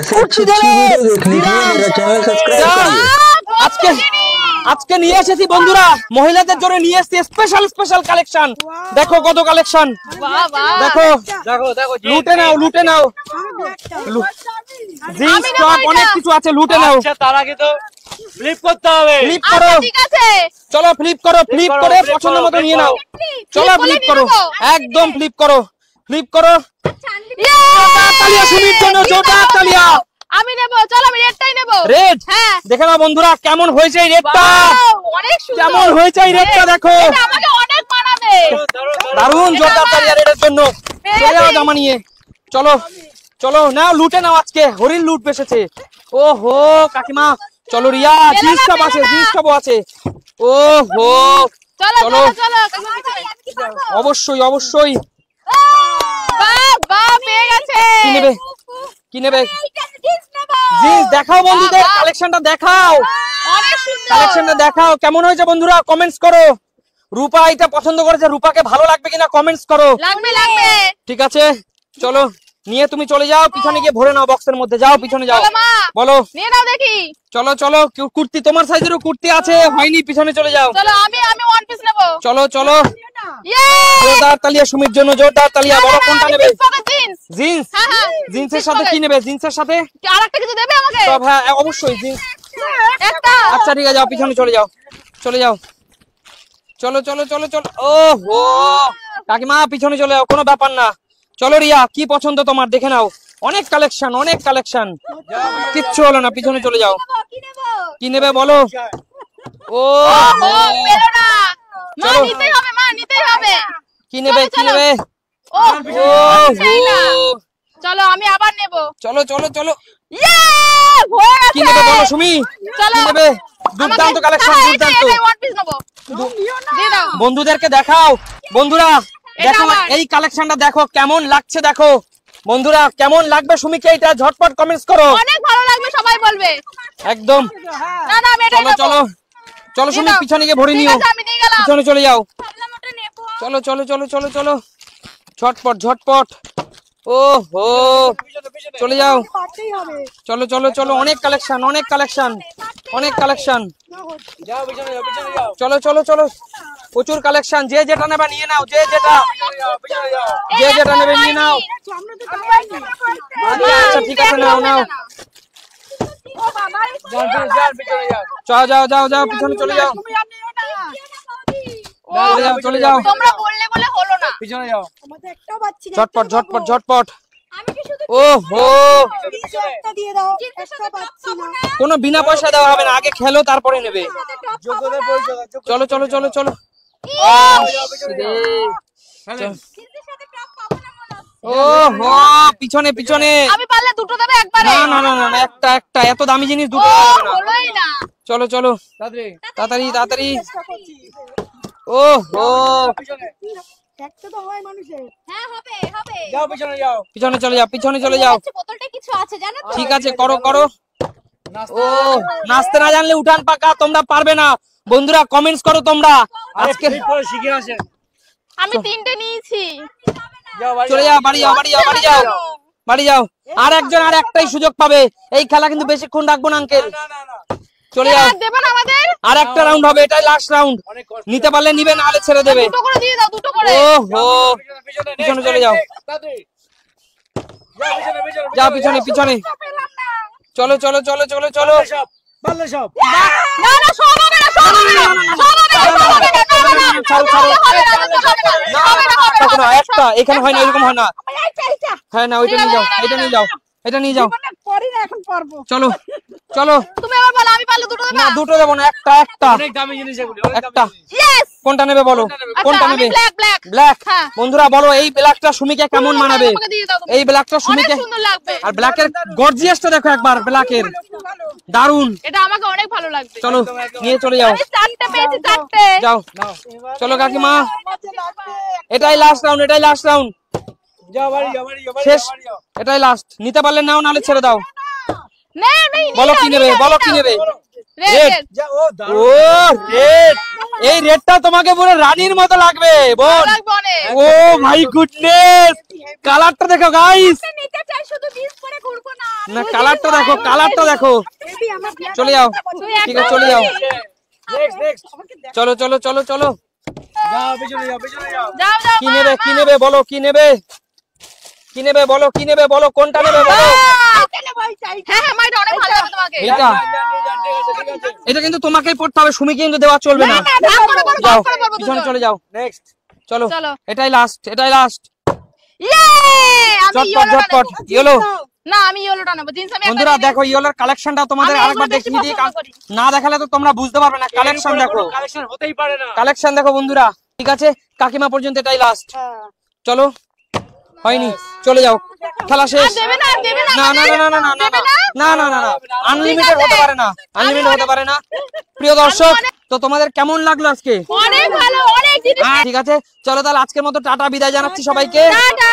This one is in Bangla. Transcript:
ऐसे अच्छी वीडियो देखने के लिए मेरा चैनल सब्सक्राइब करिए। আজকে নিয়ে এসেছি বন্ধুরা মহিলাদের জন্য নিয়ে এসেছি স্পেশাল কালেকশন। দেখো কত কালেকশন, দেখো দেখো দেখো, লুটে নাও জিন্স টপ অনেক কিছু আছে, লুটে নাও। আচ্ছা তার আগে তো ফ্লিপ করতে হবে। ফ্লিপ করো, ঠিক আছে চলো ফ্লিপ করো, ফ্লিপ করে পছন্দ মতো নিয়ে নাও। চলো ফ্লিপ করো, একদম ফ্লিপ করো, ফ্লিপ করো। তালিয়া সুমির জন্য জোরদার তালিয়া। আমি নেব, চলো আমি রেডটাই নেব। রেড, হ্যাঁ দেখে নাও বন্ধুরা কেমন হয়েছে এই রেডটা, অনেক সুন্দর কেমন হয়েছে এই রেডটা দেখো, এটা আমাকে অনেক মানাবে। দারুণ জোরদার তালিয়া রেডের জন্য। চলে যাও জামা নিয়ে, চলো চলো নাও লুটে নাও, আজকে হরিণ লুট বেসেছে। ওহো কাকিমা চলো, রিয়া জিন্স টপ আছে, জিন্স টপও আছে। ওহো চলো চলো চলো, অবশ্যই অবশ্যই। বাহ পেয়ে গেছে। কি নেবে, কি নেবে? জিন্স দেখাও বন্ধুদের, কালেকশনটা দেখাও, অনেক সুন্দর কালেকশনটা দেখাও। কেমন হয়েছে বন্ধুরা কমেন্টস করো। রূপা এটা পছন্দ করেছে, রূপাকে ভালো লাগবে কিনা কমেন্টস করো। লাগবে লাগবে। ঠিক আছে চলো নিয়ে তুমি চলে যাও, পিছনে গিয়ে ভরে নাও বক্সের মধ্যে। যাও পিছনে যাও, চলো মা, বলো নিয়ে নাও দেখি। চলো চলো, কুর্তি তোমার সাইজেরও কুর্তি আছে, হয়নি, পিছনে চলে যাও। চলো আমি ওয়ান পিস নেব। চলো চলো, ইয়ে জোরদার তালিয়া সুমির জন্য, জোরদার তালিয়া। বড় কোনটা নেবে? জিন্স। জিন্স, হ্যাঁ হ্যাঁ, জিন্সের সাথে কি নেবে? জিন্সের সাথে আরেকটা কিছু দেবে আমাকে? সব, হ্যাঁ অবশ্যই জিন্স। একটা। আচ্ছা ঠিক আছে, যাও পিছনে চলে যাও, চলে যাও। চলো চলো চলো চলো। ওহো কাকিমা পিছনে চলে যাও, কোনো ব্যাপার না। চলো রিয়া কি পছন্দ তোমার দেখে নাও, অনেক কালেকশন, অনেক কালেকশন। কিচ্ছু হলো না, পিছনে চলে যাও। কি নেবে বলো? ও পেলো না মা, নিতেই হবে মা, নিতেই হবে। কি নেবে, কি নেবে? ও ওহো চলো আমি আবার নেব। চলো চলো চলো। ইয়ে হয়ে গেছে। কি নেবে বলো সুমি, চলো কি নেবে? দুর্দান্ত কালেকশন, দুর্দান্ত। ওয়ান পিস নেব। দিয়ে দাও। বন্ধুদেরকে দেখাও, বন্ধুরা দেখো আমার। এই কালেকশনটা দেখো কেমন লাগছে, দেখো বন্ধুরা কেমন লাগবে সুমিকে, এটা ঝটপট কমেন্টস করো। অনেক ভালো লাগবে, সবাই বলবে। একদম। না না আমি এটাই চলো নেব। চলো চলো সুমি, দাও। পিছনে গিয়ে ভরে ঠিক নিও, আছে, আমি দিয়ে গেলাম। পিছনে চলে যাও। ভাবলাম ওটা নেব। চলো চলো চলো চলো চলো, ঝটপট ঝটপট। ওহো চলে যাও, চলো চলো চলো, অনেক কালেকশন, অনেক কালেকশন, অনেক কালেকশন। যাও পিছনে যাও, পিছনে যাও, চলো চলো চলো, প্রচুর কালেকশন। যে যেটা নেবে নিয়ে নাও, যে যেটা, পিছনে যাও। যে যেটা নেবে নিয়ে নাও। আচ্ছা ঠিক আছে, নাও নাও। যাও পিছনে যাও। যাও যাও যাও যাও, পিছনে চলে যাও, চলে যাও চলে যাও। তোমরা বললে বলে হলো না। পিছনে যাও। ঝটপট ঝটপট ঝটপট। আমি কি শুধু ওহো কোনো বিনা পয়সা দেওয়া হবে না, আগে খেলো তারপরে নেবে। যোগ্যতার পরিচয় দাও, যোগ্যতা। চলো চলো চলো চলো। ওহো পিছনে পিছনে। আমি পারলে দুটো দেবে একবারে। না না না না, একটা একটা, এত দামি জিনিস দুটো দেওয়া যাবে না। হলোই না। চলো চলো তাড়াতাড়ি। তাড়াতাড়ি তাড়াতাড়ি। ওহো পিছনে। হ্যাঁ হবে হবে। যাও পিছনে যাও। পিছনে চলে যাও, পিছনে চলে যাও। বোতলটা কিছু আছে জানো তো? ঠিক আছে করো করো। নাস্তা। ও নাচতে না জানলে উঠান পাকা, তোমরা পারবে না। বন্ধুরা কমেন্টস করো তোমরা। আজকে পরে শিখে আসেন। আমি তিনটে নিয়েছি। যাও বাড়ি চলে যাও, বাড়ি যাও, বাড়ি যাও, বাড়ি যাও, বাড়ি যাও। আর একজন আর একটাই সুযোগ পাবে, এই খেলা কিন্তু বেশিক্ষণ রাখবো না আঙ্কেল। না না না। চলে যাও, দেবে না আমাদের? আর একটা রাউন্ড হবে, এটাই লাস্ট রাউন্ড। অনেক কষ্ট। নিতে পারলে নিবে, না হলে ছেড়ে দেবে। দুটো করে দিয়ে দাও, দুটো করে। ওহো পিছনে পিছনে চলে যাও, তাড়াতাড়ি। যাও পিছনে পিছনে। যাও পিছনে পিছনে। চলো চলো চলো চলো চলো। সব পারলে সব। না না সব হবে না, সব হবে না, সব হবে না, সব হবে না, সব হবে না। ছাড়ো ছাড়ো। হবে না, হবে না, হবে না, হবে না। দেখো না, একটা এখানে হয় না, এরকম হয় না। হ্যাঁ না, ওইটা নিয়ে যাও, এটা নিয়ে যাও, এটা নিয়ে যাও। চলো চলো। তুমি আবার বলো, আমি পারলে দুটো দেবে। না দুটো দেবো না, একটা একটা অনেক দামি জিনিস এগুলো, অনেক একটা। দামি জিনিস। ইয়েস। কোনটা নেবে বলো, কোনটা আচ্ছা আমি নেবে? Black black. ব্ল্যাক। হ্যাঁ। বন্ধুরা বলো এই ব্ল্যাকটা সুমিকে কেমন মানাবে? আমাকে দিয়ে দাও তুমি। এই ব্ল্যাকটা অনেক সুমিকে, সুন্দর লাগবে। আর ব্ল্যাকের গর্জিয়াসটা দেখো একবার, ব্ল্যাকের দারুন। এটা আমাকে অনেক ভালো লাগবে। চলো নিয়ে চলে যাও, আমি চারটে পেয়েছি, চারটে। যাও নাও। চলো কাকিমা, এটাই লাস্ট রাউন্ড, এটাই লাস্ট রাউন্ড, যাও বাড়ি যাও, বাড়ি যাও, বাড়ি শেষ, যাও, বাড়ি যাও। এটাই লাস্ট। নিতে পারলে নাও, নাহলে ছেড়ে দাও। নে নেই, বলো কি নেবে, বলো কি নেবে? রেড। যাও, ও দারুণ। ও রেড, এই রেডটা তোমাকে পুরো রানীর মতো লাগবে বোন। লাগবে অনেক। ও মাই গুডনেস, কালারটা দেখো গাইস। নিতে চাই, শুধু 20 করে ঘুরবো না। না কালারটা দেখো, কালারটা দেখো। চলে যাও, ঠিক আছে চলে যাও। নেক্সট নেক্সট চলো চলো চলো চলো। যাও পিছনে যাও পিছনে যাও যাও যাও কি নেবে, কি নেবে বলো, কি নেবে, কি নেবে বলো, কি নেবে বলো, কোনটা নেবে বলো। হ্যাঁ হ্যাঁ মা এটা অনেক ভালো হবে তোমাকে এইটা, ঠিক আছে ঠিক আছে এটা কিন্তু তোমাকেই পড়তে হবে, সুমি কিন্তু দেওয়া চলবে না। ভাগ করে বলো, যাও ভাগ করে বলবো পিছনে দুজন। চলে যাও, নেক্সট চলো চলো। এটাই লাস্ট, এটাই লাস্ট। ইয়ে আমি চটপট ইয়েলোটা চটপট নেব ইয়েলো। না আমি ইয়েলোটা নেব জিন্স আমি বন্ধুরা দেখো ইয়েলোর কালেকশনটা তোমাদের আমি আরেকবার এগুলো বেশি দেখিয়ে দিই, পছন্দ করি। না দেখালে তো তোমরা বুঝতে পারবে না। কালেকশন দেখো, কালেকশন হতেই পারে না কালেকশন দেখো বন্ধুরা। ঠিক আছে কাকিমা পর্যন্ত এটাই লাস্ট। চলো হয়নি, চলে যাও, খেলা শেষ। দেবে না দেবে না না না না না না না দেবে না না না না আনলিমিটেড হতে পারে না, আনলিমিটেড হতে পারে না। প্রিয় দর্শক, তো তোমাদের কেমন লাগলো আজকে? অনেক ভালো অনেক জিনিস ঠিক আছে চলো তাহলে আজকের মতো টাটা, বিদায় জানাচ্ছি সবাইকে। টাটা